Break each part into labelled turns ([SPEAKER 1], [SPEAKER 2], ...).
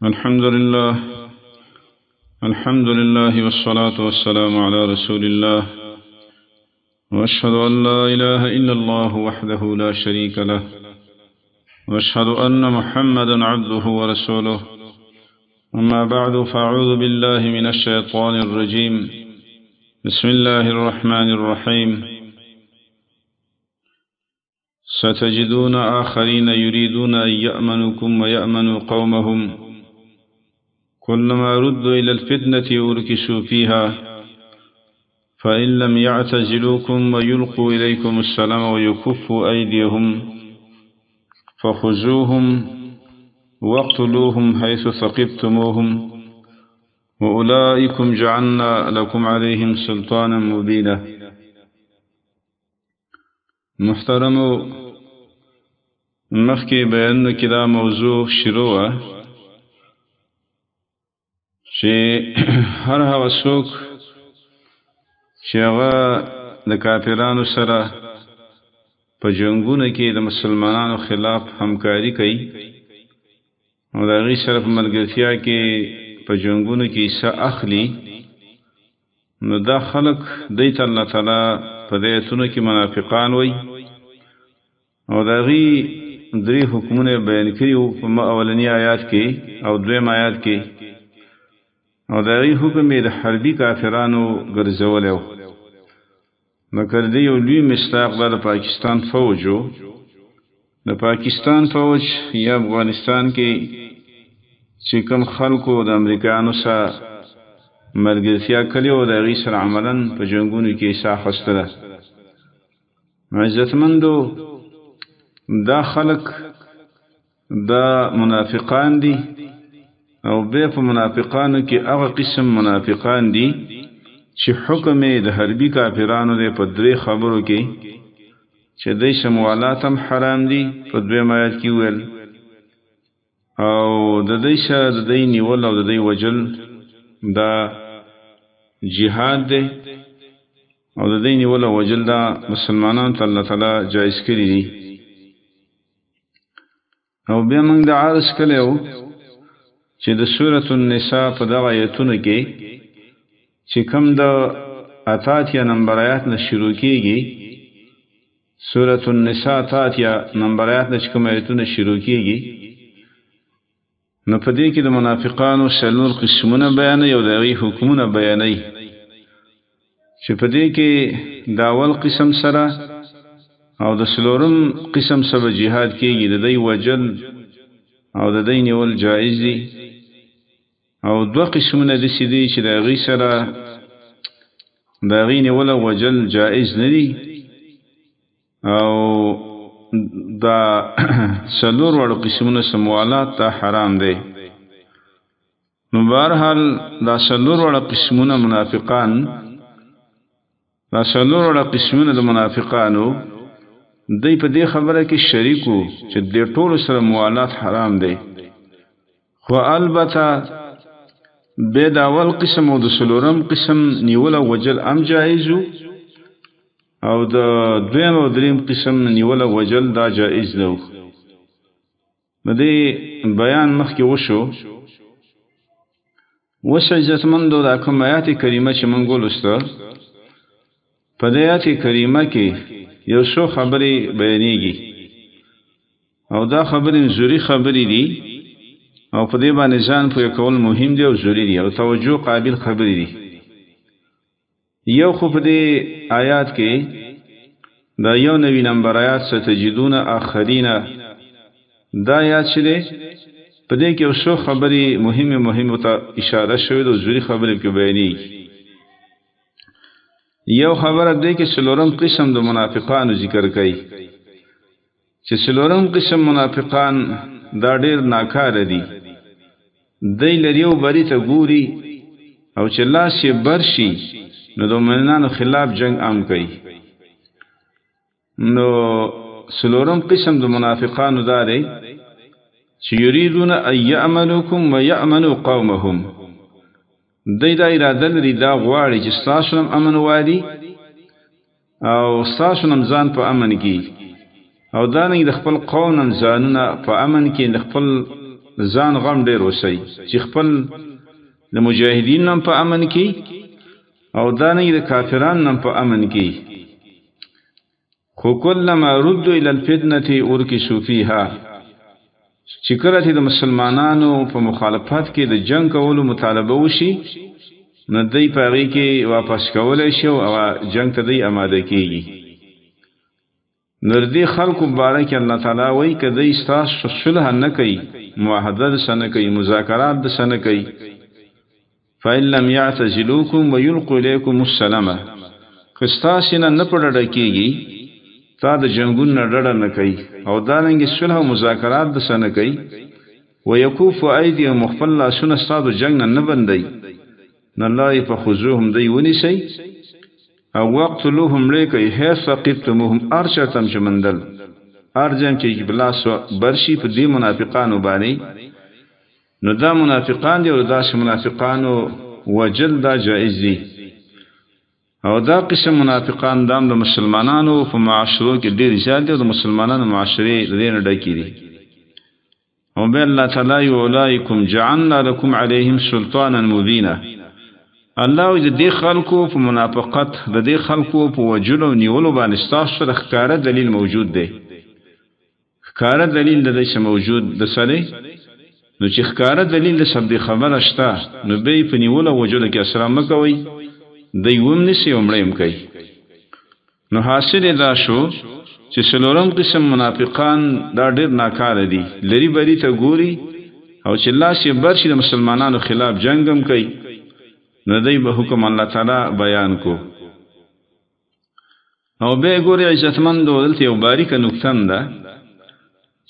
[SPEAKER 1] الحمد لله والصلاة والسلام على رسول الله وأشهد أن لا إله إلا الله وحده لا شريك له وأشهد أن محمدا عبده ورسوله أما بعد فأعوذ بالله من الشيطان الرجيم بسم الله الرحمن الرحيم ستجدون آخرين يريدون أن يأمنكم ويأمنوا قومهم كلما ردوا إلى الفتنة أركسوا فيها فإن لم يعتزلوكم ويلقوا إليكم السلام ويكفوا أيديهم فخذوهم واقتلوهم حيث ثقفتموهم وأولئكم جعلنا لكم عليهم سلطانا مبينا. محترم مخکې بیان کې دا موضوع شروع چې هر هغه څوک چې هغه د کافرانو سره په جنګونو کې د مسلمانانو خلاف همکاري کوي او د هغوی سره په ملګرتیا کې په جنګونو کې حصه اخلي، نو دا خلک دوی ته الله تعالی په دې آیتونو کې منافقان وایي او د هغوی درې حکمونه بیان کړي وو په اولني آیات کې او دویم آیات کې، او د هغوی حکم یې د حربي کافرانو ګرځولی و. لکه د دې یو لوی مصداق دا د پاکستان فوج و. د پاکستان فوج یا افغانستان کې چې کوم خلکو د امریکایانو سره ملګرتیا کړې وه د هغوی سره عملاً په جنګونو کې حصه اخیستله. عزتمندو دا خلق دا منافقان دي او بیا په منافقانو کې هغه قسم منافقان دي چې حکم د حربي کافرانو دی په درې خبرو کې چې دوی سموالات هم حرام دي په دویم آیات کې ویل، او د دوی سره د دوی نیول او د دوی وجل دا جهاد دی او د دوی نیول او وجل دا مسلمانانو ته الله تعالی جایز کړي دي. او بیا موږ دا عرض کړی و چې د سورة النساء په دغه آیتونو کې چې کوم د اتاتیا نمبر آیات نه شروع کېږي، سورة النساء اتاتیا نمبر آیات نه چې کوم آیتونه شروع کېږي، نو په دې کې د منافقانو څلور قسمونه بیانوي او د هغوی حکمونه بیانوي چې په دې کې د اول قسم سره او د څلورم قسم سره جهاد کېږي، د دوی وجل او د دوی نیول جایز دي، او دوه قسمونه داسې دي چې د هغوی سره د هغوی نیول او وجل جایز نه دي، او دا څلور واړه قسمونه سموالات ته حرام دی. نو بهرحال دا څلور واړه قسمونه منافقان، دا څلور واړه قسمونه د منافقانو دوی په دې خبره کې شریک وو چې د ټولو سره موالات حرام دی، خو البته بیا د اول قسم او د څلورم قسم نیول او وجل هم جایز وو، او د دویم او دریم قسم نیول او وجل دا جایز نه وو. د دې بیان مخکې وشو. اوس عزتمندو دا کوم آیات کریمه چې موږ ولوسته، په دې آیات کریمه کې یو څو خبرې بیانېږي او دا خبرې ضروري خبرې دي او په دې باندې ځان پوه کول مهم دی او ضروري دي او توجه قابل خبرې دي. یو خو په دې آیات کې دا یو نوی نمبر آیات ستجدون آخرین، دا آیات چې دی په دې کې یو څو خبرې مهمه ته اشاره شوې ده او ضروري خبرې کې بیانېږي. یو خبره دی کې څلورم قسم د منافقانو ذکر کوي چې څلورم قسم منافقان دا ډېر ناکاره دي، دی لري یو بري ته ګوري او چې لاس یې بر شي نو د مؤمنانو خلاف جنگ عام کوي. نو څلورم قسم د منافقانو دا دی چې یریدون ان یأمنوکم و یأمنوا قومهم، دی دا اراده لري دا غواړي چې ستاسو هم امن والي او ستاسو هم ځان په امن کې، او دا نه د خپل قوم هم ځانونه په امن کې د خپل ځان غم ډیر وسی چې خپل د مجاهدین نم په امن کې او دانګ د کافران نم په امن کې خو کلما ردوا الى الفتنه ارکسوا فيها چې کله چې د مسلمانانو په مخالفت کې د جنگ کولو مطالبه وشي نو دوی په هغې کې واپس کولی شي او جنگ ته دوی اماده کېږي نو د دې خلکو باره کې الله تعالی وایي که دوی ستاسو صلح نه کوي معاهده دسه نه کوي مذاکرات دسه نه کوي فإن لم يعتزلوكم ويلقوا إليكم السلام که ستاسې نه په ډډه کېږي تا د جنگون نه ډډه نه کوي او دارنګې صلح او مذاکرات دسه نه کوي ویکوف ایدیهم خپل لاسونه ستا د جنګ نه بندوي نو الله یې فخذوهم دوی ونیسئ او وقتلوهم لیکئ حیث ثقفتموهم هر چېرته چې مندل هر ځای چې بلاس برشي په دې منافقانو باندې نو دا منافقان دي او داسې منافقانو وجل دا جائز دي او دا قسم منافقان دام د مسلمانانو په معاشرو کې ډېر زیات دي او د مسلمانانو معاشرې د دې نه ډکې دي او به الله تعالی اولئکم جعلنا لكم عليهم سلطانا مبینا الله د دې خلکو په منافقت د دې خلکو په وجلو نیولو باندې ستاسو سره ښکاره دلیل موجود دی ښکاره دلیل د دې موجود د سره نو چې ښکاره دلیل د سبد خبره شته نو به په نیولو وجلو کې اسرا مکوي دی وم نسی عمریم کوي نو حاصل دا شو چې څلورم قسم منافقان دا ډېر ناکاره دي لری بری ته ګوري او چې الله شي برشي د مسلمانانو خلاف جنگم کوي نو دی به حکم الله تعالی بیان کو او به ګوري عزتمند دولت یو باریکه نقطه ده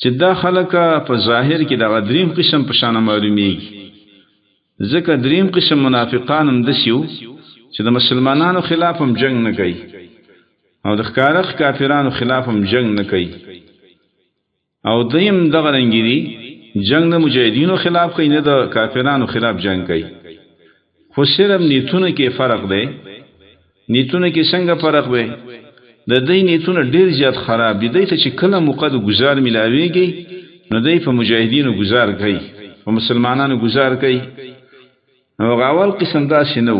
[SPEAKER 1] چې دا خلک په ظاهر کې د دریم قسم په شان معلومیږي ځکه دریم قسم منافقان هم دسیو چې د مسلمانانو خلاف هم جنگ نه کوي او د ښکاره کافرانو خلاف هم جنگ نه کوي او دیم دغه رنګي دي جنگ د مجاهدینو خلاف کوي نه د کافرانو خلاف جنگ کوي خو صرف نیتونه کې فرق دی نیتونه کې څنګه فرق دی د دې نیتونه ډیر زیات خراب دي ته چې کله موقع د گزار ملاويږي نو دای په مجاهدینو گزار کوي او مسلمانانو گزار کوي او اول قسم دا شنو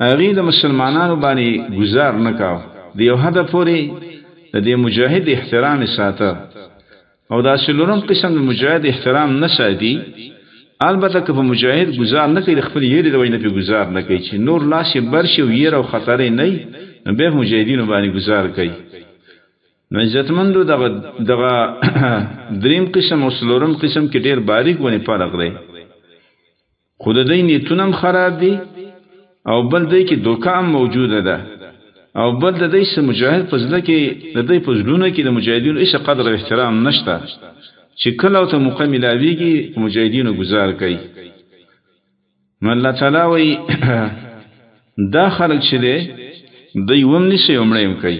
[SPEAKER 1] هغه د مسلمانانو باندې گزار نه کاو د یو هدف پورې د دې مجاهد احترام ساته او دا څلورم قسم د مجاهد احترام نه ساتي البته که په مجاهد گزار نه کوي خپل یری د وینې په گزار نه کوي چې نور لاس برشي او یره او خطر نه به مجاهدینو باندې گزار کوي نو عزتمندو دغه دریم قسم او څلورم قسم کې ډیر باریک ونی فرق دی خود دې نیتونم خراب دي او بل دې کې دوکام موجوده ده او بل دې سم مجاهد فضله کې دې فضلونه کې د مجاهدینو هیڅ قدر او احترام نشته چې کله ته مکمل اویږي مجاهدینو گزار کوي نو الله تعالی وی دا خلک چې دی وم نشي عمریم کوي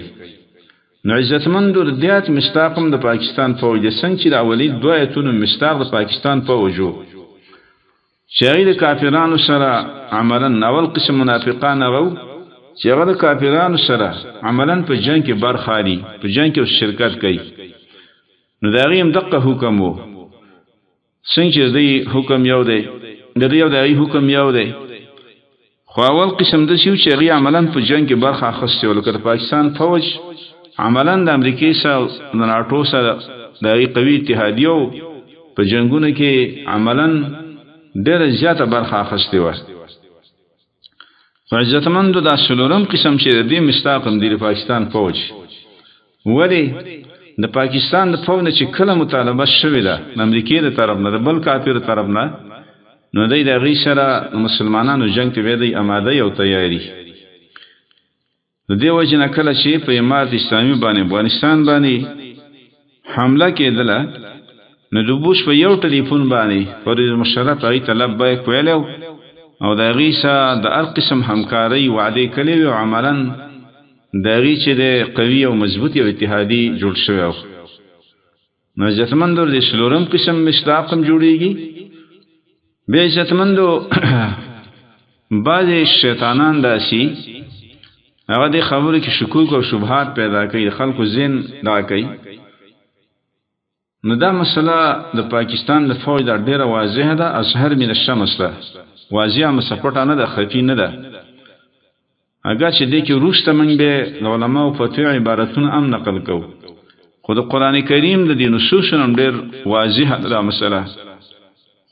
[SPEAKER 1] نو عزتمندو دیات مستاقم د پاکستان فوج څنګه چې د اولی دویتونو مستاق د پاکستان فوجو چې د کافرانو سره عملا اول قسم منافقان غو چې هغه د کافرانو سره عملا په جنگ کې برخالي په جنگ کې شرکت کوي نو دا غیم دغه حکم وو څنګه چې دی حکم یو دی د یو دی حکم یو دی خو اول قسم د شیو چې غي عملا په جنگ کې برخه اخیسته ولکه پاکستان فوج عملا د امریکای سره د ناتو سره د قوي اتحادیو په جنگونو کې عملا ډېر زیاته برخه اخیسته و عزتمندو دا څلورم قسم چې د مستاقم دی پاکستان فوج ولی د پاکستان د فوج نه چې کله مطالبه شوې ده د امریکای د طرف نه د بل کافر طرف نه نو دای د غي سره مسلمانانو جنگ ته ویدي آماده او تیاری د دې وجه نه کله چې په امارت اسلامي باندې افغانستان باندې حمله کېدله نو د بوش په یو ټلیفون باندې فرید مشرف ای طلب به کویلو او د غي سره د هر قسم همکاري وعده کړي او عملاً د غي چې د قوي او مضبوط او اتحادي جوړ شوی نو عزتمندو د شلورم قسم مشتاقم جوړیږي به عزتمندو بعض شیطانان داسي هغه د خبرو کې شکوک او شبهات پیدا کوي خلکو ذهن دا کوي نو دا مسله د پاکستان د فوج د ډیره واضحه ده، اظهر من الشمس ده، واضحه مسپټه نه ده، خفي نه ده. اگر چې دې کې روسته موږ به علماء فتوی عبارتونه هم نقل کوو، خو د قران کریم د دې نصوصونو ډیر واضحه ده مسله،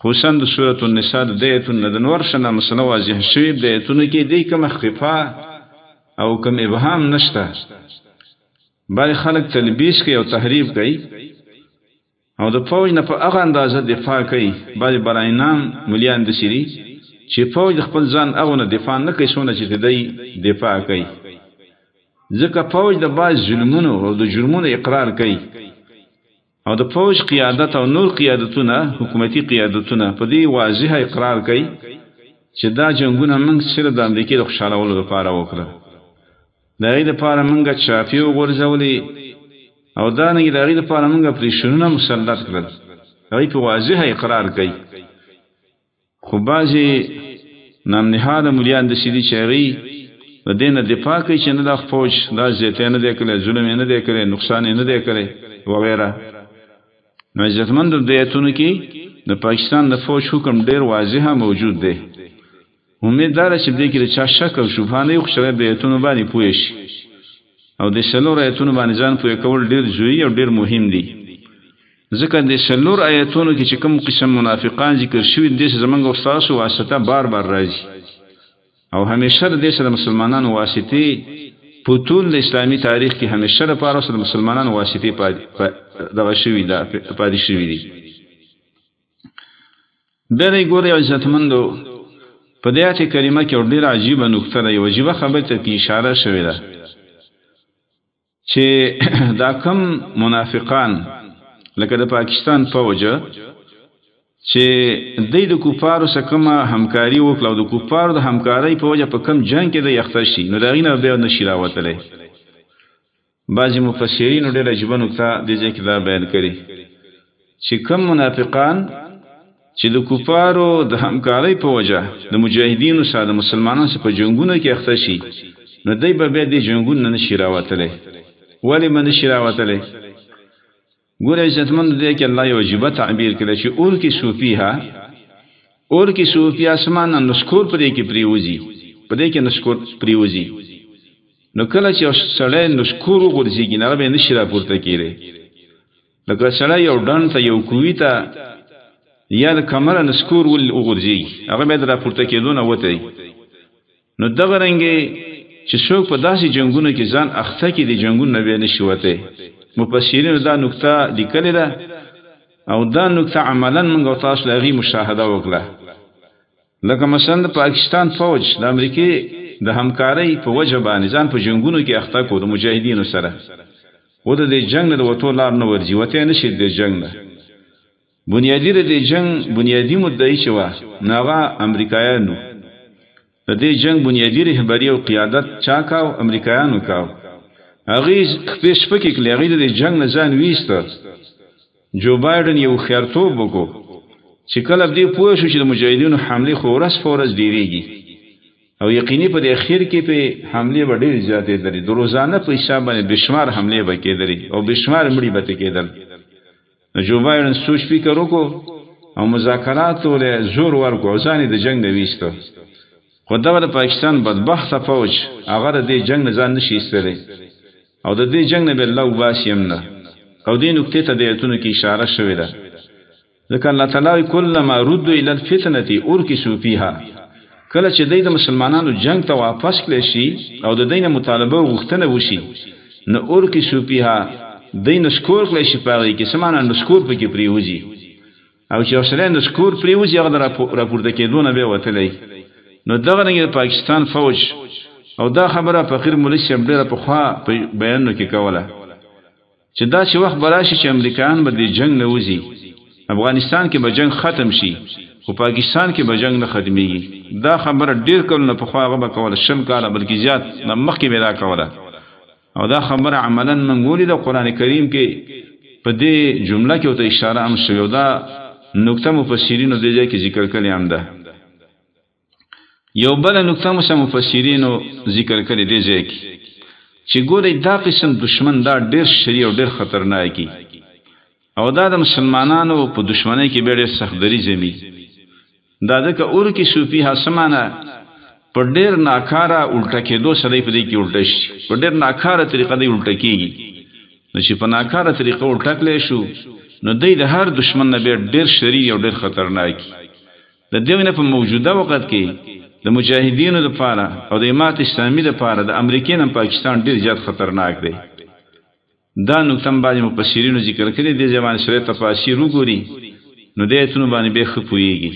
[SPEAKER 1] خصوصا د سورۃ النساء د ایتونو د نور شنه مسله واضحه شوی د ایتونو کې دې کوم خفا او کوم ابهام نشته. بل خلک تلبیس کوي او تحریف کوي او د فوج نه په هغه اندازه دفاع کوي. بعض براینان مليان د سری چې فوج خپل ځان هغه نه دفاع نه کوي، څونه چې دوی دفاع کوي، ځکه فوج د بعض ظلمونو او د جرمونو اقرار کوي او د فوج قیادت او نور قیادتونه، حکومتي قیادتونه په دې واضح اقرار کوي چې دا جنگونه موږ سره د امریکای د خوشالولو لپاره وکړه، د هغې لپاره موږ چافي وغورځولې او دا نه د هغې لپاره موږ پریشنونه مسلط کړل. هغې په واضح اقرار کوي. خو بعضې نامنهاده ملیان داسې دي چې هغې د دې نه دفاع کوي چې نه دا فوج دا زیاتی نه دی کړی، ظلم یې نه دی کړی، نقصان یې نه دی کړی وغیره. نو عزتمندو د ایتونو کې د پاکستان د فوج حکم ډیر واضحه موجود دی. امید داره چې دې کې د چا شک او شبهه نه وي، خو شاید د ایتونو باندې پوه شي او د څلور ایتونو باندې ځان پوه کول ډیر ضروري او ډیر مهم دي، ځکه د څلور ایتونو کې چې کوم قسم منافقان ذکر شوي دي زمونږ او ستاسو واسطه بار بار راځي او همیشه د دې سره مسلمانانو واسطې په ټول د اسلامي تاریخ کې همیشه لپاره سره مسلمانانو واسطې دغه شوي ده، پاتې شوي دي. بیا دی ګورئ عزتمندو په دې آیت کریمه کې ډېره عجیبه نکته ده، یوه عجیبه خبرې ته کې اشاره شوې ده چې دا کم منافقان لکه د پاکستان فوج چې دوی د کفارو سره کومه همکاري وکړه او د کفارو د همکارۍ په وجه په کم جنګ کې د یخته شي، نو د هغې نه بیا نشي راوتلی. بعضې مفسرینو ډېره عجیبه نکته دې ځای کې دا بیان کړي چې کم منافقان چې د کفارو د همکارۍ په وجه د مجاهدینو سره د مسلمانانو سره په جنګونو کې یخته شي، نو دوی به بیا دې جنګونو نه نشي راوتلی. ولې به نشي راوتلی؟ ګوره عزتمند دی کې الله یو عجیبه تعبیر کړی چې اور کې صوفیها، اور کې صوفی اسمان نسکور په دې کې پریوزي، په دې کې نسکور پریوزي. نو کله چې سړی نسکور وغورځېږي نه به نشي راپورته کېدی، لکه سړی یو ډنډ ته یو کوهي ته یا د کمره نسکور وغورځېږي هغه باید راپورته کېدو نه وتی. نو دغه رنګې چې څوک په داسې جنګونو کې ځان اخته کړي د جنګونو نه بیا نشي وتی. مفسرینو دا نکته لیکلې ده او دا نکته عملا موږ او تاسو له هغې مشاهده وکړه. لکه مثلا د پاکستان فوج د امریکې د همکارۍ په وجه باندې ځان په جنګونو کې اخته کړو د مجاهدینو سره، و د دې جنګ نه د وتو لار نه ورځي، وتی نه شي د جنګ نه. بنیادي د دې جنګ بنیادي مدعي چې وه نو هغه امریکایانو، د دې جنګ بنیادي رهبري او قیادت چا کاو؟ امریکایانو کاو. هغې خپې شپکې کړلې، هغې د دې جنګ نه ځان ویسته. جو بایډن یو خیرتوب وکړو چې کله دې پوه شو چې د مجاهدینو حملې خو ورځ په ورځ ډېرېږي او یقیني په دې اخر کې په حملې به ډېرې زیاتېدلې، د روزانه په حساب باندې بېشمار حملې به کېدلې او بېشمار مړي به کېدل. جو بایډن سوچ فکر وکړو او مذاکراتو له زور ورکړو او ځان یې د جنګ نه ویسته. خو دغه د پاکستان بدبخته فوج هغه د دې جنګ نه ځان نشي ایستلی او د دې جنګ نه به الله وباسي هم نه. او دې نکتې ته د ایتونو کې اشاره شوې ده، ځکه الله تعالی کلما ردوا الی الفتنة ارکسوا فیها، کله چې دوی د مسلمانانو جنګ ته واپس کړی شي او د دوی نه مطالبه او غوښتنه وشي، نو ارکسوا فیها دوی نسکور کړی شي په هغې کې، څه معنا نسکور پکې پرېوځي او چې یو سړی نسکور پرېوځي هغه د راپورته کېدو نه بیا وتلی. نو دغه رنګې د پاکستان فوج او دا خبره فقیر مولوي صاحب ډېره پخوا په بیانونو کې کوله چې دا چې وخت به راشي چې امریکایان به د جنګ نه وځي، افغانستان کې به جنګ ختم شي خو پاکستان کې به جنګ نه ختمېږي. دا خبره ډېر کلونه پخوا هغه به کوله، 100 کاله بلکې زیات نه مخکې به دا کوله او دا خبره عملا موږ ولیده قرآن کریم کې په دې جمله کې ورته اشاره هم شوې او دا نکته مفسرینو دې ځای کې ذکر کړې هم ده. یو بل نکته مفسرینو ذکر کړي دې ځای کې چې ګورئ دا قسم دشمن دا ډېر شری او ډېر خطرناکي او دا د مسلمانانو په دشمنی کې ډېر سخت دریځ وي دا د اور کې صوفي حسمانه په ډېر ناکاره الټه کېدو سره په دې کې الټه شي په ډېر ناکاره طریقه دې الټه کېږي نو چې په ناکاره طریقه الټه کړلی شو نو دی د هر دشمن نه ډېر شریر او ډېر خطرناک د دې نه په موجوده وخت کې د مجاهدینو لپاره او د امت اسلامي لپاره د امریکا نن پاکستان ډېر زیات خطرناک دی دا نقطه باندې مفسرینو ذکر کړی دی ځوان سره تفاسیر وګوري نو دې اتنو باندې به خپويږي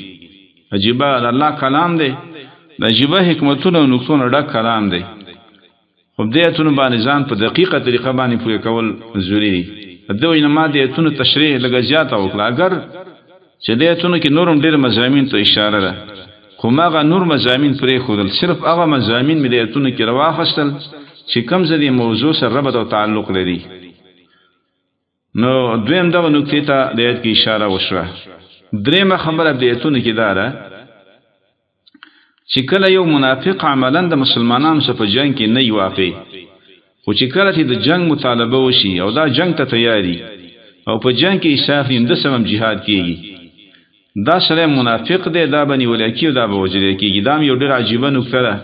[SPEAKER 1] عجیب الله کلام دی د عجیب حکمتونو او نقطونو ډک کلام دی خو دې اتنو باندې ځان په دقیقه طریقه باندې پوي کول ضروری دی دوی نه ما دې اتنو تشریح لږ زیاته وکړه اگر چې دې اتنو کې نورم ډېر مضامین ته اشاره ده خو ماغه نور مضامین پرې خودل صرف هغه مضامین مې دې اتنو کې رواخستل چې کوم ځدې موضوع سره ربط او تعلق لري نو دویم دا نقطې ته د آیت کې اشاره وشوه درېمه خبره د آیتونو کې دا ده چې کله یو منافق عملاً د مسلمانانو سره په جنگ کې نه واقع خو چې کله چې د جنگ مطالبه وشي او دا جنگ ته تیاری او په جنگ کې ایثار د سمم جهاد کیږي دا سره منافق دی دا بني ولکی او دا به وجل کیږي دا یو ډېر عجیب نقطه ده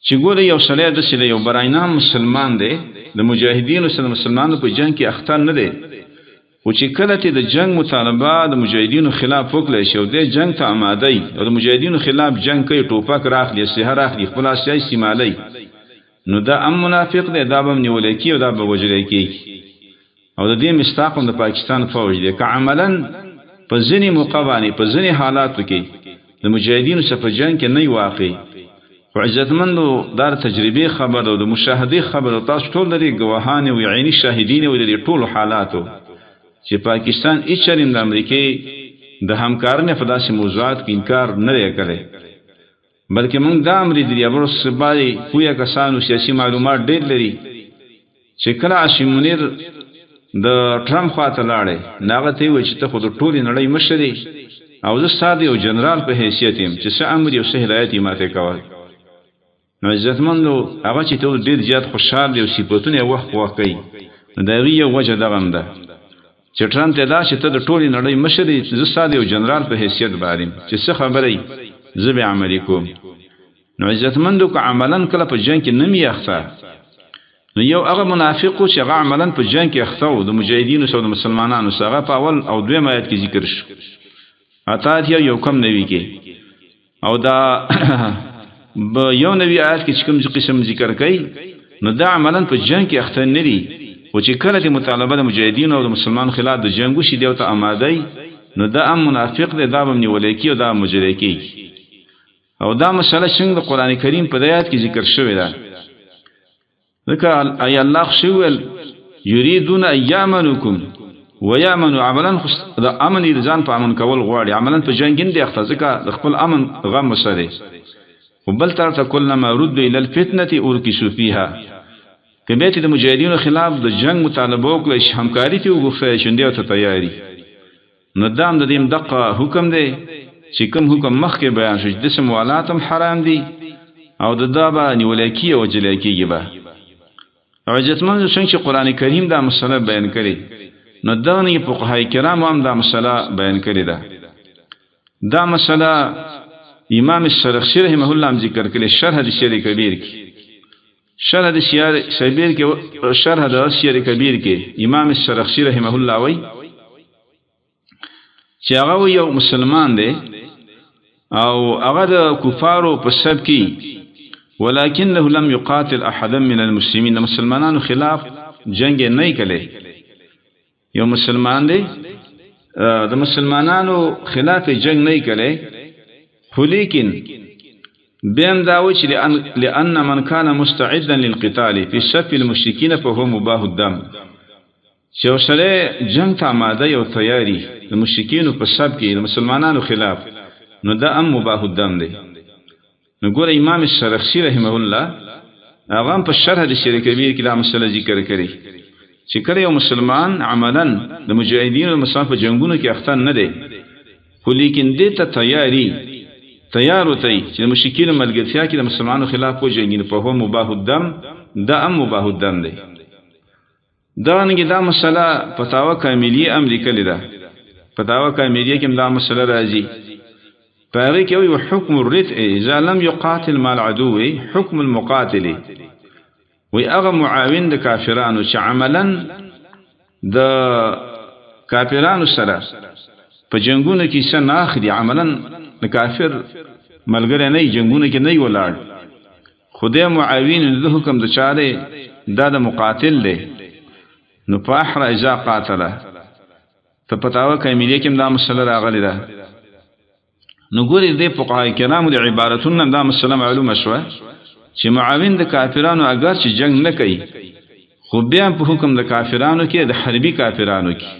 [SPEAKER 1] چې ګوره یو سره د سره یو براینام مسلمان دی د مجاهدینو سره مسلمانانو په جنگ کې اخطار نه دی او چې کله چې د جنگ مطالبه د مجاهدینو خلاف وکړي شو د جنگ ته آماده او د مجاهدینو خلاف جنگ کوي ټوپک راخلي سحر راخلي خپل سیاسي سیمالي نو دا منافق دی دا به نیول کی او دا به وجل کی او د دې مستاقم د پاکستان فوج دی که عملاً په ځینې موقعانی په ځینې حالاتو کې د مجاهدینو سره په جنگ کې نه واقع خو عزتمندو دار تجربه خبر او د مشاهده خبر او تاسو ټول لري گواهان او عیني شاهدین او د ټول حالاتو چې پاکستان اچریم د امریکای د همکارنه په داسې موضوعات کې انکار نه لري بلکې موږ دا امر دي ابر سبای پویا کسانو سیاسي معلومات ډېر لري چې کله عاصم منیر د ټرمپ خواته لاړې ناغه ته وي چې ته خود ټولې نړۍ مشري او زه ساده او جنرال په حیثیت يم چې څه امر یو څه هدایت یې ماته کول نو عزتمندو هغه چې ته ډېر زیات خوشحال دی او صفاتونه وخت واقعي دا یو وجه دغه ده چې ټرمپ ته دا چې ته د ټولې نړۍ مشري زه ساده او جنرال په حیثیت باندې چې څه خبرې زبې عملی کوم نو عزتمندو که عملاً کله په جنگ کې نمی اخته نو یو هغه منافقو چې هغه عملاً په جنگ کې اخته و د مجاهدینو سره د مسلمانانو سره په اول او دویم آیت کې ذکر شو اتات یو کم نوی کې او دا یو نوی آیت کې چې کوم قسم ذکر کوي نو دا عملاً په جنگ کې اخته نه دي او چې کله د مطالبه د مجاهدینو او د مسلمان خلاف د جنگ وشي دی او ته آماده نو دا منافق دی دا به نیول کی او دا مجری کی او دا مسله څنګه د قران کریم په آیات کې ذکر شوی ده ذکر ای الله شوال یریدون ایامنکم ویامنوا عملا دا امن ځان په امن کول غواړي عملا په جنگین دی اخته ځکه د خپل امن غم مسره وبل تر کلما رد الى الفتنه ورکشوا فيها کبه چې د مجاهدینو خلاف د جنگ مطالبه وکړي همکاري ته وغوښتل شوندې ته تیاری نو دام د دې دقه حکم دی چې کوم حکم مخکې بیان شو د سموالاتم حرام دي او د دابا نیولکی او جلکی به عجتمن څنګه قرآن کریم دا مسله بیان کړي نو دا نه فقهای کرام هم دا مسله بیان کړي دا مسله امام الشرخسی رحمه الله ذکر کړي شرح د شری کبیر کې شرح د شری کې شرح د شری کبیر کې امام الشرخسی رحمه الله وای چې هغه یو مسلمان دی او هغه د کفارو په سب کې ولكنه لم يقاتل احدا من المسلمين مسلمانانو خلاف جنگ نه کړي یو مسلمان دی د مسلمانانو خلاف جنگ نه کړي خو لیکن بهم داوي چې لأن من كان مستعدا للقتال في صف المشركين فهو مباح الدم چې سره جنگ ته آماده یو تیاری د مشرکین په سب کې د مسلمانانو خلاف نو دا ام مباح الدم دی نو ګور امام الشرخسی رحمه الله هغه په شرح د شری کبیر کې دا مسله ذکر کړي چې کله یو مسلمان عملاً د مجاهدینو مسافه جنگونو کې اخته نه دی خو لیکن دې ته تیار وتی چې مشرکین ملګرتیا کې د مسلمانانو خلاف په جنگین په هو مباح الدم دا ام مباح الدم دی دغه دا مسله فتاوا کاملیه امریکا لیدا فتاوا کاملیه کې دا مسله راځي پاره کې وي حکم الردء اذا لم يقاتل مع العدو حکم المقاتل وي هغه معاون د کافرانو چې عملا د کافرانو سره په جنگونو کې سن اخري عملا د کافر ملګری نه جنگونو کې نه ولاړ خدای معاون له حکم د چاره دا د مقاتل دی نو فاحر اذا قاتل ته پتاوه کاملیه کې دا مسله راغلی ده نو ګوري دې فقهای کرامو د عبارتونو دا مسله معلومه شوه چې معاون د کافرانو اگر چې جنگ نه کوي خو بیا په حکم د کافرانو کې د حربي کافرانو کې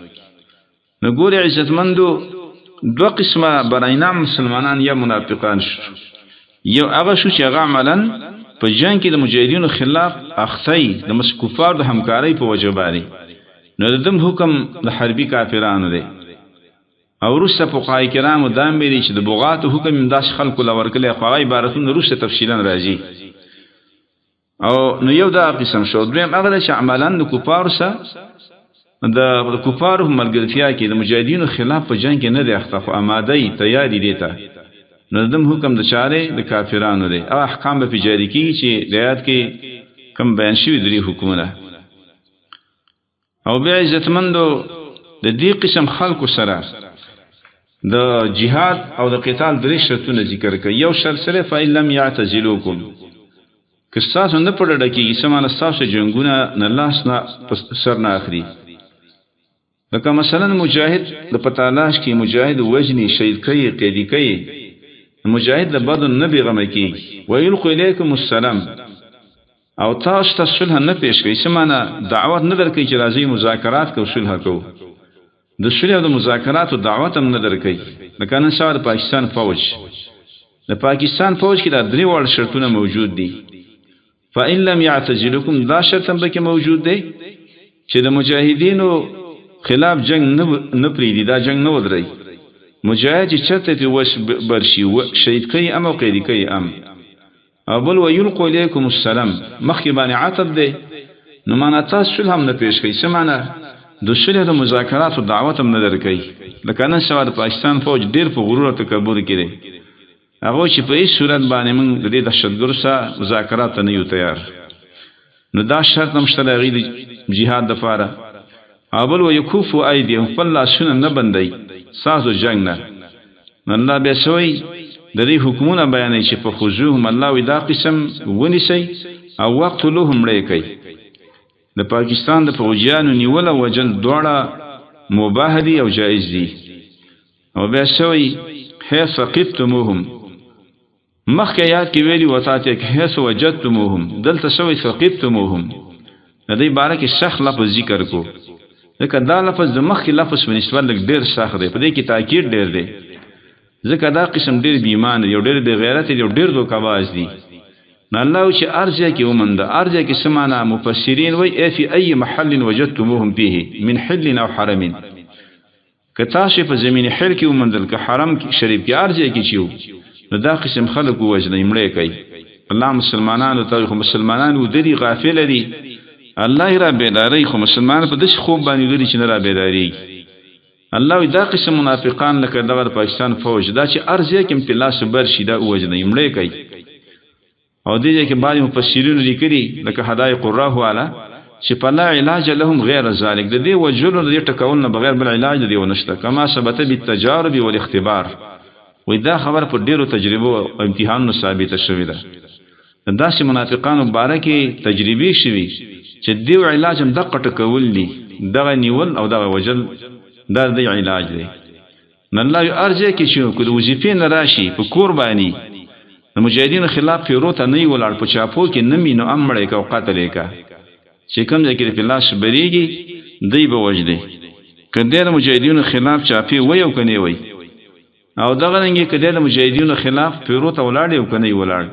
[SPEAKER 1] نو ګوري عزتمندو دو قسمه براینا مسلمانان یا منافقان شو یو هغه شو چې هغه عملا په جنگ کې د مجاهدینو خلاف اختی د مسکوفار د همکارۍ په وجه باندې نو دم حکم د حربي کافرانو دی او روسه فقهای کرامو دا مې چې د بغات حکم امداش خلکو لور کله خو عبارتونه روسه تفصیلا راځي او نو یو دا قسم شو دریم هغه چې عملا د کفار سره د کفارو ملګرتیا کې د مجاهدینو خلاف په جنگ کې نه دی اخته خو آماده تیاری دیتا نو دم حکم د چاره د کافرانو دی او احکام به جاری کی چې د آیات کې کم بیان شوی درې حکمونه او بیا عزتمندو د دې قسم خلکو سره د جهاد او د قتال درې شرطونه ذکر کړي یو شرط سره فإن لم يعتزلوکم قصاص نه پړډه کې سمانه تاسو جنگونه نه لاس نه سر نه اخري لکه مثلا مجاهد د پتالاش کې مجاهد وجنی شهید کوي قیدی کوي مجاهد د بدن نه بیغمه کی ویلقوا الیکم السلام او تاسو ته صلح نه پیش کوي سمانه دعوت نه درکې چې راځي مذاکرات کو صلح کو د صلح او د مذاکرات او دعوت هم نه درکې لکه نن سره پاکستان فوج د پاکستان فوج کې دا درې وړ شرطونه موجود دي فإن لم يعتزلكم دا شرط هم کې موجود دی چې د مجاهدینو خلاف جنگ نه پریدي دا جنگ نه ودري مجاهد چې چرته دی وش برشي شهید کوي ام او قیدی کوي ام اول ويلقوا اليكم السلام مخکې باندې عتب دی نو معنا تاسو هم نه پیش کوي سمانه د صلح د مذاکرات او دعوت هم نه درکې لکه نن سبا د پاکستان فوج ډیر په غرور او تکبر کې دی هغه چې په هیڅ صورت باندې موږ د دې دهشتګرو سره مذاکرات ته نه یو تیار نو دا شرط هم شته لري د جهاد د فاره اول ويكفوا ايديهم فلا سنن نه بندي سازو جنگ نه الله به سوی د دې حکمونه بیانې چې په خضوهم الله ودا قسم ونیسي او وخت له هم لري کوي د پاکستان د فوجیانو نیول او وجل دوړه مباح دي او جائز دي او به سوی هي ثقفتموهم مخکې یاد کې ویلي وتاته کې هي وجدتموهم دلته سوی ثقفتموهم د دې باره کې شخص لفظ ذکر کو ځکه دا لفظ د مخکې لفظ په نسبت لږ ډیر سخت دی په دې کې تاکید ډیر دی ځکه دا قسم ډیر بیمان یو ډیر د غیرت یو ډیر دوکاواز دی نه الله چې ارجه کې ومنده ارجه کې سمانا مفسرین وای فی ای محل وجدتموهم فيه من حل او حرم کتا شي په زمینه حل کې ومندل که حرم شریف کې ارجه کې چیو نو دا قسم خلق وجنه مړې کوي الله مسلمانانو ته مسلمانانو دری غافل دي الله را بیداری خو مسلمان په دش خوب باندې غری چې نه را بیداری الله دا قسم منافقان لکه د پاکستان فوج دا چې ارزه کې امتلا صبر شي دا وجنه مړې کوي او دې کې بعض مفسرین لیکلي لکه حدائق الراه والا چې فلا علاج لهم غیر ذلك د دې وجلو د ټکول نه بغیر بل علاج دی ونشته کما ثبت بالتجارب والاختبار وې دا خبر په ډیرو تجربو او امتحانونو ثابت شوې ده داسې منافقانو بارکه تجربي شوي چې دیو علاج هم دقه ټکول دي دغه نیول او دغه وجل دا د علاج دی نه الله ارجه کې چې کو د وظیفې نه راشي په قرباني د مجاهدینو خلاف پیروته نه ولاړ په چاپو کې نمی نو امړې کا او قتل کا چې کوم ځکه په لاس بریږي دی به وجدي کله د مجاهدینو خلاف چاپی وای او کني وای او دغه رنګي کله د مجاهدینو خلاف پیروته ولاړ او کني ولاړ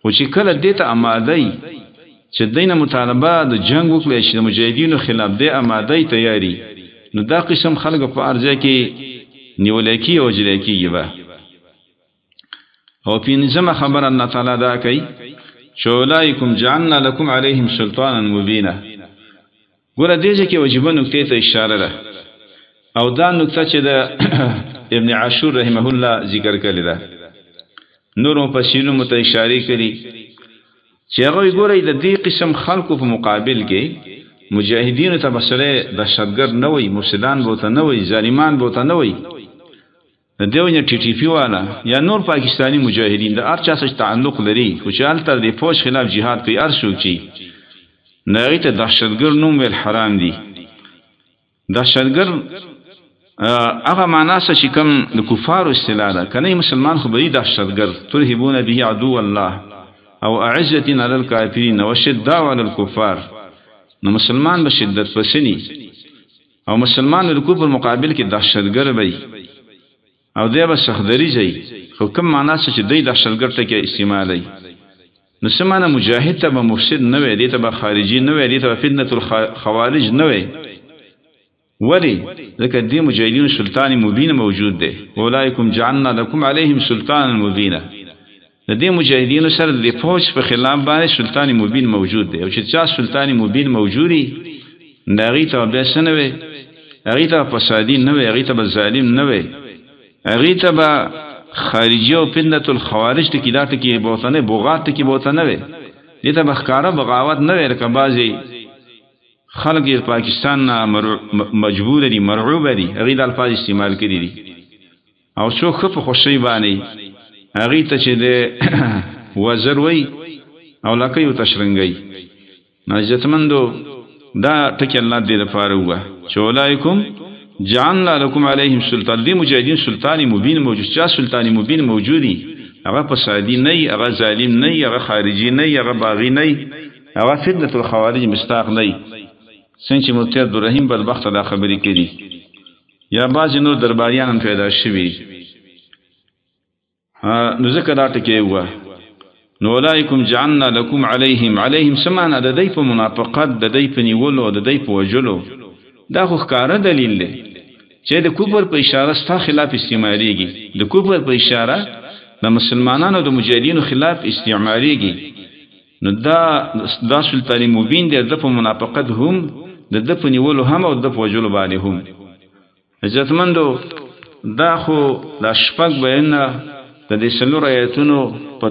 [SPEAKER 1] خو چې کله دته امادای چې دینه مطالبه د جنگ وکړي چې د مجاهدینو خلاف د امادای تیاری نو دا قسم خلک په ارزه کې نیولای کی او جلای کیږي با او په نظام خبر الله تعالی دا کوي شولایکم جعلنا لكم عليهم سلطانا مبینا ګوره دې کې واجبه نکته ته اشاره ده او دا نکته چې د ابن عاشور رحمه الله ذکر کړی ده نور مفسرین مت اشاره کړي چې هغه ګوره د دې قسم خلقو په مقابل کې مجاهدین ته بسره دهشتګرد نه وي مفسدان بوته نه وي ظالمان بوته نه وي د دیونه ټي ټي پی والا یا نور پاکستانی مجاهدین د هر چا سره تعلق لري خو چې حالت د فوج خلاف jihad کوي ارشو چی نغی ته دهشتګرد نوم ویل حرام دي دهشتګرد هغه معنا چې کوم د کفارو اصطلاح ده کنه مسلمان خو به دهشتګرد ترهبون به عدو الله او اعزه علی الکافرین وشدة علی الکفار نو مسلمان به شدت پسنی او مسلمان د کفر مقابل کې دهشتګرد وي او دی به سخدری زی خو کوم معنا چې دی دهشتګرد ته کې استعمالي نو سمانه مجاهد ته به مفسد نه وي دی ته به خارجي نه وي دی ته فتنه الخوارج نه وي ولی ځکه دی مجاهدین سلطان مبین موجود دی اولایکم جعلنا لكم عليهم سلطان مبین د دې مجاهدین سره د فوج په خلاف باندې سلطان مبین موجود دی او چې چا سلطان مبین موجودی ناغي ته به سنوي هغه ته فسادی نه وي هغه ته ظالم نه وي هغه ته به خارجي او فتنه الخوارج ته کیدات کې بوتنه بوغات کې بوتنه وي دې ته بخکاره بغاوت نه وي لکه بعضي خلق پاکستان مجبور دي مرعوب دي هغه د الفاظ استعمال کړي دي او څو خف خوشي باندې هغه ته چې د وزر وي او لکه یو تشرنګي ناجتمندو دا ټکی الله دې لپاره وه چولایکم جعلنا لكم عليهم سلطان دې مجاهدین سلطان مبین موجود چا سلطان مبین موجودي هغه فسادی نه هغه ظالم نه هغه خارجي نه هغه باغی نه هغه فتنه الخوارج مستاق نه څنګه مفتي عبدالرحیم بدبخت دا خبرې کړي یا بعض نور درباریان هم پیدا شوي نو ذکر دا ټکی وه نو اولایکم جعلنا لكم عليهم سمعنا د دې په منافقت د دې په نیولو د دې په وجلو دا خو ښکاره دلیل دی چې د کفر په اشاره ستا خلاف استعمالیږي د کفر په اشاره د مسلمانانو د مجاهدینو خلاف استعمالیږي نو دا سلطان مبین دی د په منافقت هم د په نیولو هم او د په وجلو باندې هم عزتمندو دا خو د شپږ بیان د دې سلور آیاتونو په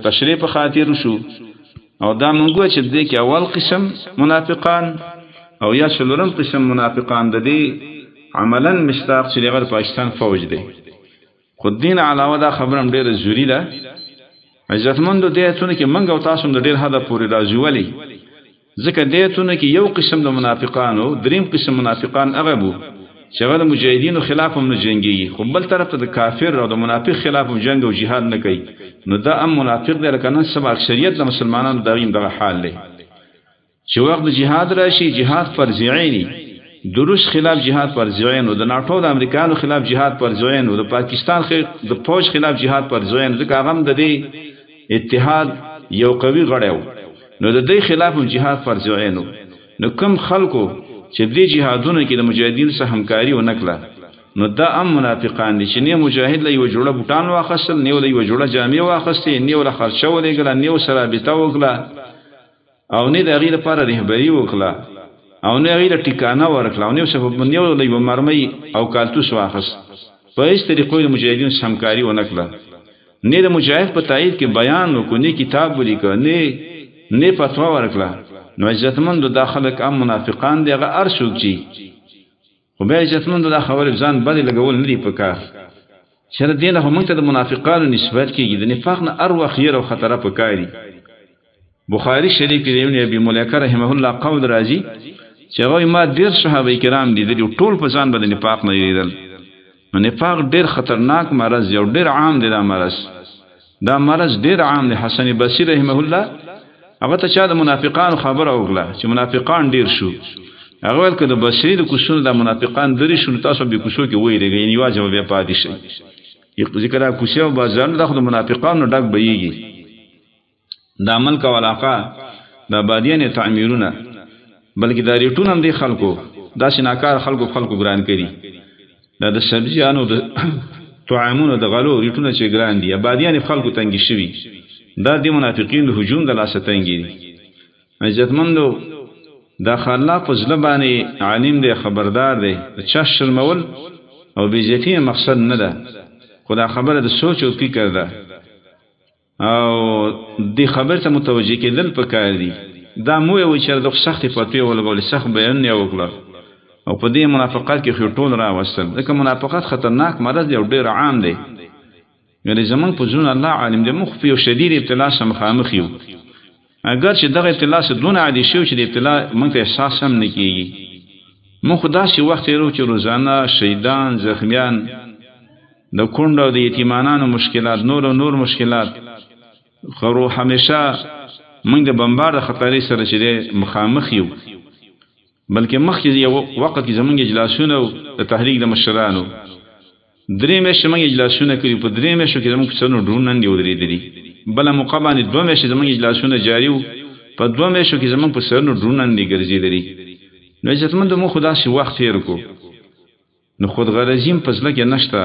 [SPEAKER 1] تشریح په خاطر شو او دا مونږ چې د کې اول قسم منافقان او یا سلورم قسم منافقان د دې عملا مشتاق چې د پاکستان فوج دی خو دین علاوه دا خبرم ډیره ضروری ده عزتمندو دې ته کې منګ او تاسو د ډیر هدا پورې راځي ولی ځکه دې ته کې یو قسم د منافقانو دریم قسم منافقان هغه وو چې هغه د مجاهدینو خلاف هم نه جنگي خو بل طرف ته د کافر او د منافق خلاف هم جنگ او jihad نه کوي نو دا ام منافق دی لکه نن سبا اکثریت د مسلمانانو دغه حال دی چې وخت د jihad راشي jihad فرض عیني دروس خلاف jihad فرض عین او د ناتو د امریکانو خلاف jihad فرض عین او د پاکستان د فوج خلاف jihad فرض عین ځکه هغه د دې اتحاد یو قوي غړیو نو د دې خلاف هم jihad فرض عین نو کوم خلکو چې دې جهادونو کې د مجاهدینو سره همکاري ونکړه نو دا ام منافقان دي چې نه مجاهد له یو جوړه بوتان واخصل نه له یو جوړه جامې واخستې نه له خرچه ولېګل نه سره بیتا وکړه او نه د غیر لپاره رهبری وکړه او نه غیر ټیکانه ورکړه او نه سبب نه له یو مرمۍ او کالتوس واخست په هیڅ طریقو د مجاهدینو سره همکاري ونکړه نه د مجاهد په تایید کې بیان وکړي نه کتاب ولیکه نه فتوا ورکړه نو عزتمند د خلک ام منافقان دی هغه ارشوک چی خو به عزتمند د خبر ځان باندې لګول نه دی پکار چې د دینه هم ته د منافقانو نسبت کېږي د نفاق نه اروا خیر او خطر پکاري بخاری شریف کې دی ابي ملائکه رحمه الله قول راځي چې هغه ما ډیر صحابه کرام دي د ټول په ځان باندې نفاق نه لیدل نفاق ډیر خطرناک مرض یو ډیر عام دی دا مرض ډیر عام دی حسن بصری رحمه الله هغه ته چا د منافقانو خبره وکړه چې منافقان ډیر شو هغه ول کده بصری د کوشون د منافقان درې شو تاسو به کوشو کې وایي یعنی واجب به پاتې شي ذکر کوشو بازار د منافقانو ډک بېږي د عمل کا علاقه د بادیان تعمیرونه بلکې د ریټون هم دی خلکو دا شناکار خلکو ګران کړي د سبزیانو د طعامونو د غلو ریټونه چې ګران دي بادیان خلکو تنګي شوي دا د منافقین د هجوم د لاسه تنګي عزتمندو دا خلا په ځل باندې عالم دی خبردار دی د چا شرمول او بیزتی مقصد نه ده خدا خبره د سوچ او فکر ده او دی خبر ته متوجه کېدل پکار دي دا مو یو چې د سختي پاتې ولګول سخت بیان نه وکړه او په دې منافقت کې خو ټول را وستل ځکه منافقت خطرناک مرض دی او ډیر عام دی یعنی زمون په ځون الله عالم دی مخفي او شدید ابتلا سره مخامخ یو اگر چې دغه ابتلا سره دونه عادي شو چې د ابتلا موږ ته احساس هم نه کیږي مو خدا شي وخت یې چې روزانه شهیدان زخمیان د کونډو د یتیمانانو مشکلات نور مشکلات خو همیشه موږ د بمبار خطرې سره چې مخامخ یو بلکې مخکې یو وخت کې زمونږ اجلاسونه او د تحریک د مشرانو درې میاشتې موږ اجلاسونه کړي په درې میاشتو کې زمونږ سره ډرون نن دی ودرېدلي بله موقع باندې 2 میاشتې زمونږ اجلاسونه جاري وو په 2 میاشتو کې زمونږ په سر ډرون نن دی ګرځېدلي نو عزتمند مو خدا شي وخت تیر کو نو خود غرضیم په ځل کې نشته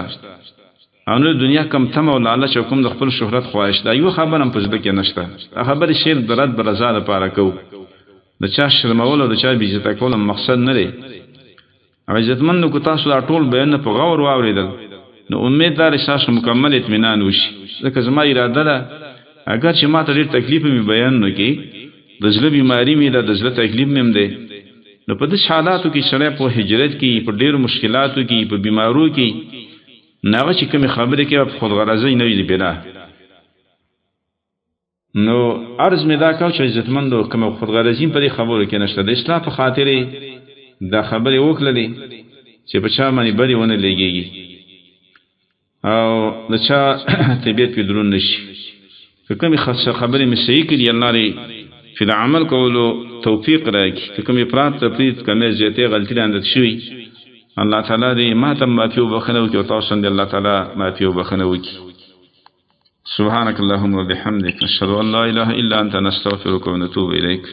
[SPEAKER 1] او نو دنیا کم تم او لالچ او کوم د خپل شهرت خواهش دا یو خبر هم په ځل کې نشته خبر شیر درد برزا لپاره کو د چا شرمول او د چا بیزته کول مقصد نه دی عزتمند کو تاسو دا ټول بیان په غور واوریدل نو امید دار احساس مکمل اطمینان وشي ځکه زما اراده ده اگر چې ما ته ډېر تکلیف می بیان نه کی د زړه بیماری می ده د زړه تکلیف مم ده نو په دې حالاتو کې سره په هجرت کې په ډېر مشکلاتو کې په بیمارو کې ناغه چې کوم خبره کې په خود غرضی نه ویل بلا نو عرض می دا کو چې عزتمندو کوم خود غرضی په دې خبرو کې نشته د اسلام په خاطر دا خبره وکړلې چې په چا باندې بری ونه لګيږي او د چا طبيعت په درون نشي کومې خاصه خبره می صحیح کړي الله لري چې د عمل کولو توفیق راکړي کومې افراط تفرید کومې زیاتې غلطي لاندې شوي الله تعالی دې ما ته معافي وبخنه وکړي او تاسو څنګه الله تعالی معافي وبخنه وکړي سبحانك اللهم وبحمدك اشهد ان لا اله الا انت نستغفرك ونتوب اليك